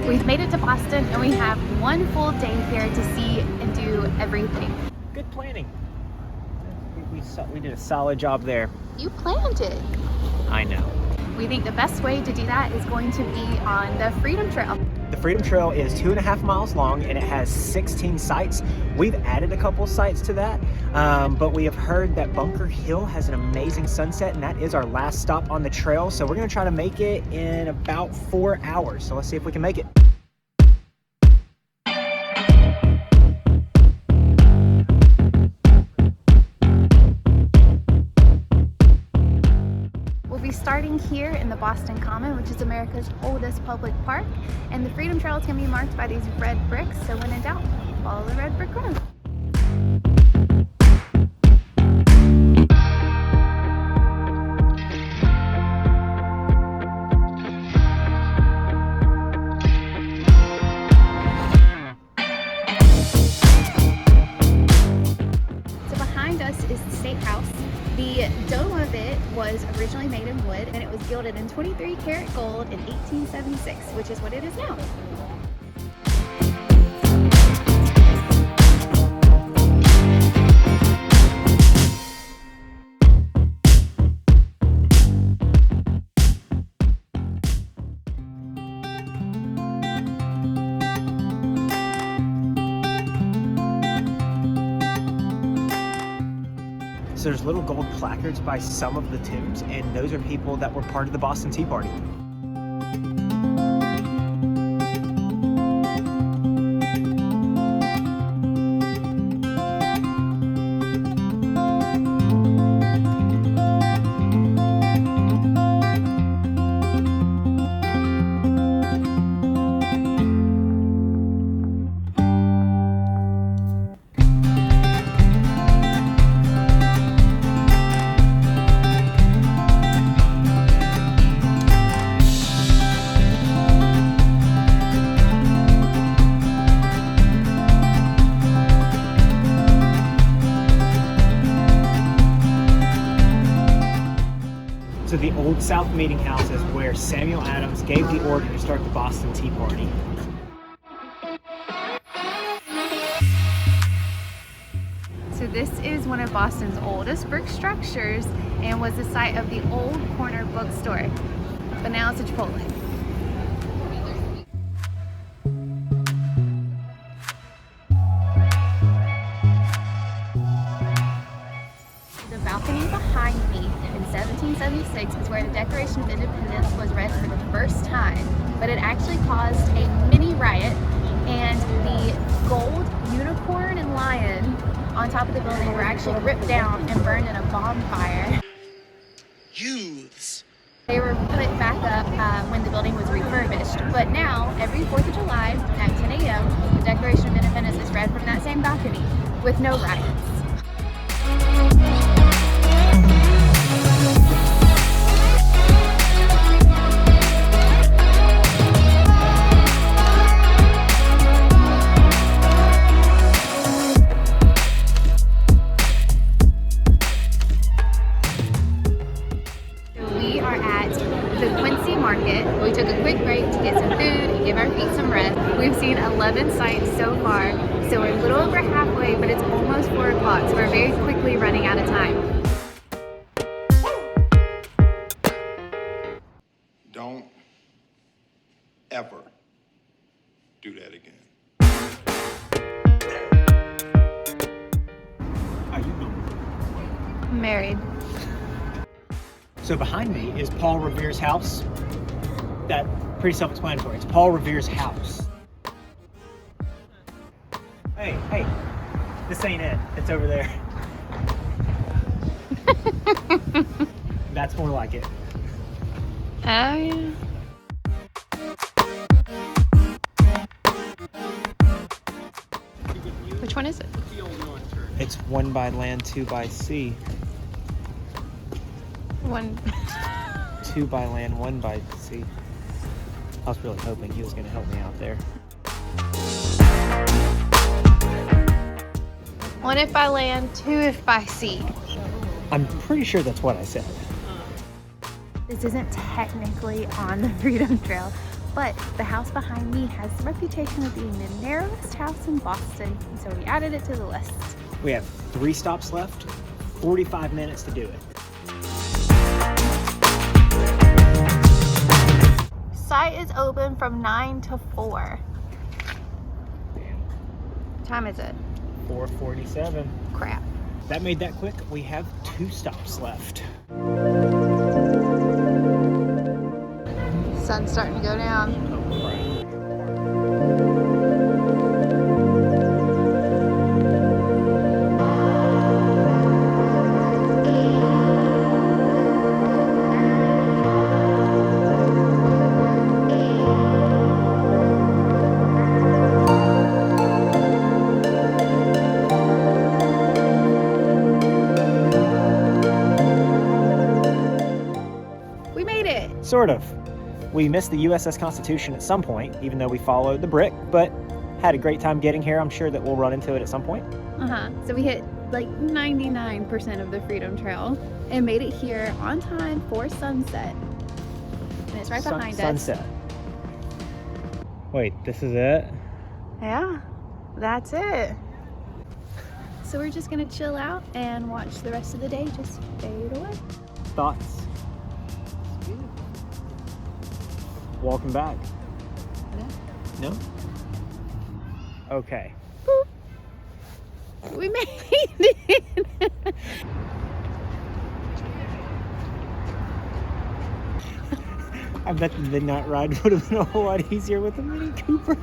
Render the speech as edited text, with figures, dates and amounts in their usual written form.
We've made it to Boston and we have one full day here to see and do everything. Good planning. We did a solid job there. You planned it. I know. We think the best way to do that is going to be on the Freedom Trail. The Freedom Trail is 2.5 miles long and it has 16 sites. We've added a couple sites to that, but we have heard that Bunker Hill has an amazing sunset, and that is our last stop on the trail. So we're gonna try to make it in about 4 hours. So let's see if we can make it. Starting here in the Boston Common, which is America's oldest public park, and the Freedom Trail is going to be marked by these red bricks, so when in doubt, follow the red brick road. So behind us is the State House. The dome of it was originally made in wood, and it was gilded in 23 karat gold in 1876, which is what it is now. So there's little gold placards by some of the tombs, and those are people that were part of the Boston Tea Party. So the Old South Meeting House is where Samuel Adams gave the order to start the Boston Tea Party. So this is one of Boston's oldest brick structures and was the site of the old corner bookstore, but now it's a Chipotle. The balcony behind me in 1776 is where the Declaration of Independence was read for the first time, but it actually caused a mini riot, and the gold unicorn and lion on top of the building were actually ripped down and burned in a bonfire. Youths. They were put back up when the building was refurbished, but now every 4th of July at 10 a.m. the Declaration of Independence is read from that same balcony with no riots. We took a quick break to get some food and give our feet some rest. We've seen 11 sites so far, so we're a little over halfway, but it's almost 4 o'clock, so we're very quickly running out of time. Don't ever do that again. Are you Married. So behind me is Paul Revere's house. That pretty self-explanatory. It's Paul Revere's house. Hey, this ain't it. It's over there. That's more like it. Oh yeah. Which one is it? It's 1 by land, 2 by sea. 2 by land, 1 by sea. I was really hoping he was going to help me out there. 1 if by land, 2 if by sea. I'm pretty sure that's what I said. This isn't technically on the Freedom Trail, But the house behind me has the reputation of being the narrowest house in Boston, and so we added it to the list. We have 3 stops left, 45 minutes to do it. Site is open from 9 to 4. What time is it? 4:47. Crap. That made that quick. We have 2 stops left. Sun's starting to go down. Oh, crap. We made it. Sort of. We missed the USS Constitution at some point, even though we followed the brick, but had a great time getting here. I'm sure that we'll run into it at some point. So we hit like 99% of the Freedom Trail and made it here on time for sunset. And it's right behind us. Sunset. Wait, this is it? Yeah, that's it. So we're just gonna chill out and watch the rest of the day just fade away. Thoughts? Walking back? No? Okay. We made it. I bet the midnight ride would have been a whole lot easier with a Mini Cooper.